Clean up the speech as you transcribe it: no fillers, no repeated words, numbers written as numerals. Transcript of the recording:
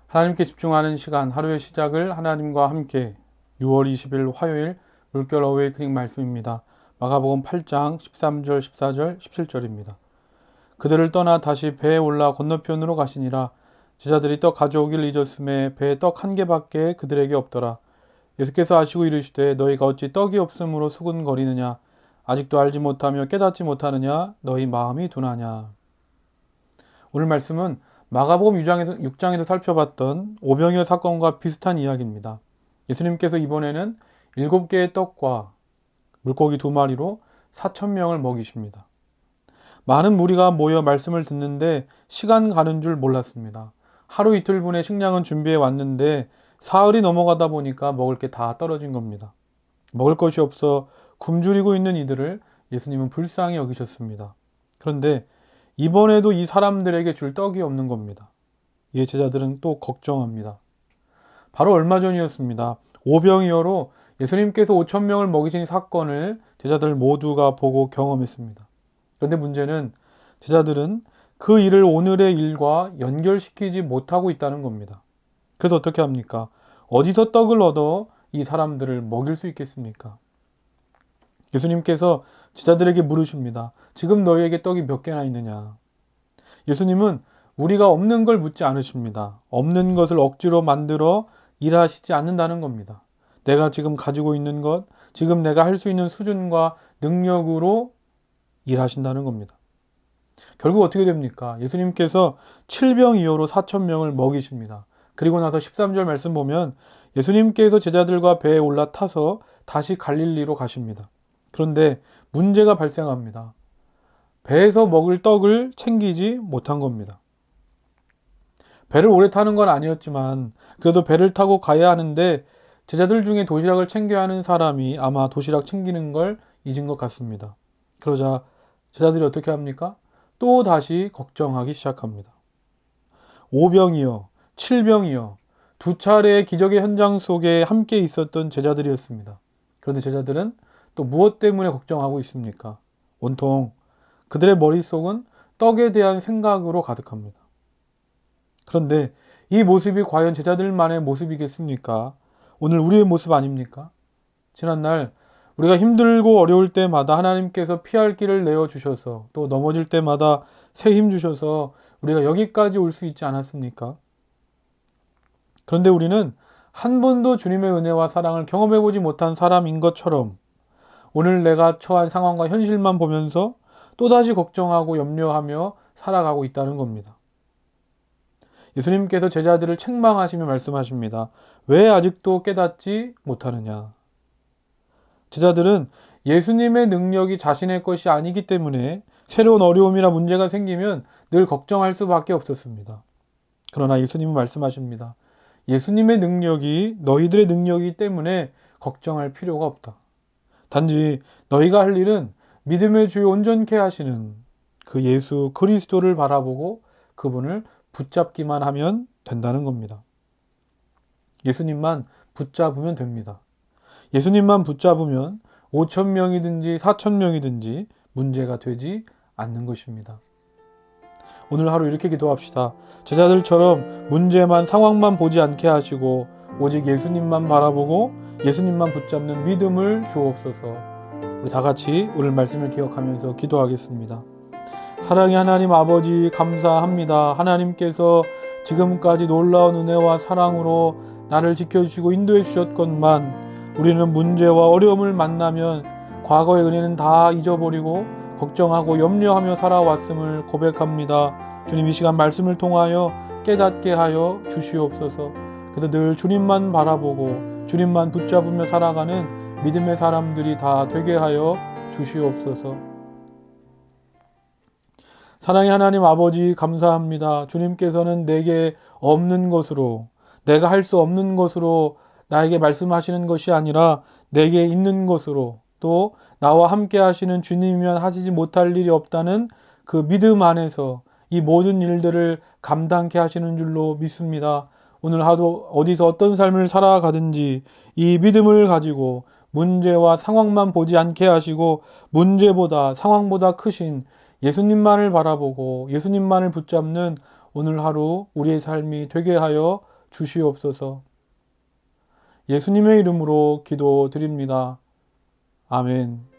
하나님께 집중하는 시간, 하루의 시작을 하나님과 함께 6월 20일 화요일 물결 어웨이크닝 말씀입니다. 마가복음 8장 13절, 14절, 17절입니다. 그들을 떠나 다시 배에 올라 건너편으로 가시니라. 제자들이 떡 가져오길 잊었음에 배에 떡 한 개밖에 그들에게 없더라. 예수께서 아시고 이르시되 너희가 어찌 떡이 없으므로 수군거리느냐. 아직도 알지 못하며 깨닫지 못하느냐. 너희 마음이 둔하냐. 오늘 말씀은 마가복음 6장에서 살펴봤던 오병이어 사건과 비슷한 이야기입니다. 예수님께서 이번에는 7개의 떡과 물고기 2마리로 4,000명을 먹이십니다. 많은 무리가 모여 말씀을 듣는데 시간 가는 줄 몰랐습니다. 하루 이틀분의 식량은 준비해 왔는데 사흘이 넘어가다 보니까 먹을 게 다 떨어진 겁니다. 먹을 것이 없어 굶주리고 있는 이들을 예수님은 불쌍히 여기셨습니다. 그런데 이번에도 이 사람들에게 줄 떡이 없는 겁니다. 이에 제자들은 또 걱정합니다. 바로 얼마 전이었습니다. 오병이어로 예수님께서 5,000명을 먹이신 사건을 제자들 모두가 보고 경험했습니다. 그런데 문제는 제자들은 그 일을 오늘의 일과 연결시키지 못하고 있다는 겁니다. 그래서 어떻게 합니까? 어디서 떡을 얻어 이 사람들을 먹일 수 있겠습니까? 예수님께서 제자들에게 물으십니다. 지금 너희에게 떡이 몇 개나 있느냐? 예수님은 우리가 없는 걸 묻지 않으십니다. 없는 것을 억지로 만들어 일하시지 않는다는 겁니다. 내가 지금 가지고 있는 것, 지금 내가 할 수 있는 수준과 능력으로 일하신다는 겁니다. 결국 어떻게 됩니까? 예수님께서 7병이어로 4,000명을 먹이십니다. 그리고 나서 13절 말씀 보면 예수님께서 제자들과 배에 올라타서 다시 갈릴리로 가십니다. 그런데 문제가 발생합니다. 배에서 먹을 떡을 챙기지 못한 겁니다. 배를 오래 타는 건 아니었지만 그래도 배를 타고 가야 하는데 제자들 중에 도시락을 챙겨야 하는 사람이 아마 도시락 챙기는 걸 잊은 것 같습니다. 그러자 제자들이 어떻게 합니까? 또 다시 걱정하기 시작합니다. 5병이요, 7병이요, 두 차례의 기적의 현장 속에 함께 있었던 제자들이었습니다. 그런데 제자들은 또 무엇 때문에 걱정하고 있습니까? 온통 그들의 머릿속은 떡에 대한 생각으로 가득합니다. 그런데 이 모습이 과연 제자들만의 모습이겠습니까? 오늘 우리의 모습 아닙니까? 지난날 우리가 힘들고 어려울 때마다 하나님께서 피할 길을 내어주셔서 또 넘어질 때마다 새 힘 주셔서 우리가 여기까지 올 수 있지 않았습니까? 그런데 우리는 한 번도 주님의 은혜와 사랑을 경험해보지 못한 사람인 것처럼 오늘 내가 처한 상황과 현실만 보면서 또다시 걱정하고 염려하며 살아가고 있다는 겁니다. 예수님께서 제자들을 책망하시며 말씀하십니다. 왜 아직도 깨닫지 못하느냐? 제자들은 예수님의 능력이 자신의 것이 아니기 때문에 새로운 어려움이나 문제가 생기면 늘 걱정할 수밖에 없었습니다. 그러나 예수님은 말씀하십니다. 예수님의 능력이 너희들의 능력이기 때문에 걱정할 필요가 없다. 단지 너희가 할 일은 믿음의 주요 온전케 하시는 그 예수 그리스도를 바라보고 그분을 붙잡기만 하면 된다는 겁니다. 예수님만 붙잡으면 됩니다. 예수님만 붙잡으면 5,000명이든지 4,000명이든지 문제가 되지 않는 것입니다. 오늘 하루 이렇게 기도합시다. 제자들처럼 문제만 상황만 보지 않게 하시고 오직 예수님만 바라보고 예수님만 붙잡는 믿음을 주옵소서. 우리 다 같이 오늘 말씀을 기억하면서 기도하겠습니다. 사랑의 하나님 아버지 감사합니다. 하나님께서 지금까지 놀라운 은혜와 사랑으로 나를 지켜주시고 인도해 주셨건만 우리는 문제와 어려움을 만나면 과거의 은혜는 다 잊어버리고 걱정하고 염려하며 살아왔음을 고백합니다. 주님 이 시간 말씀을 통하여 깨닫게 하여 주시옵소서. 그래서 늘 주님만 바라보고 주님만 붙잡으며 살아가는 믿음의 사람들이 다 되게 하여 주시옵소서. 사랑의 하나님 아버지 감사합니다. 주님께서는 내게 없는 것으로 내가 할 수 없는 것으로 나에게 말씀하시는 것이 아니라 내게 있는 것으로 또 나와 함께 하시는 주님이면 하시지 못할 일이 없다는 그 믿음 안에서 이 모든 일들을 감당케 하시는 줄로 믿습니다. 오늘 하루 어디서 어떤 삶을 살아가든지 이 믿음을 가지고 문제와 상황만 보지 않게 하시고 문제보다 상황보다 크신 예수님만을 바라보고 예수님만을 붙잡는 오늘 하루 우리의 삶이 되게 하여 주시옵소서. 예수님의 이름으로 기도드립니다. 아멘.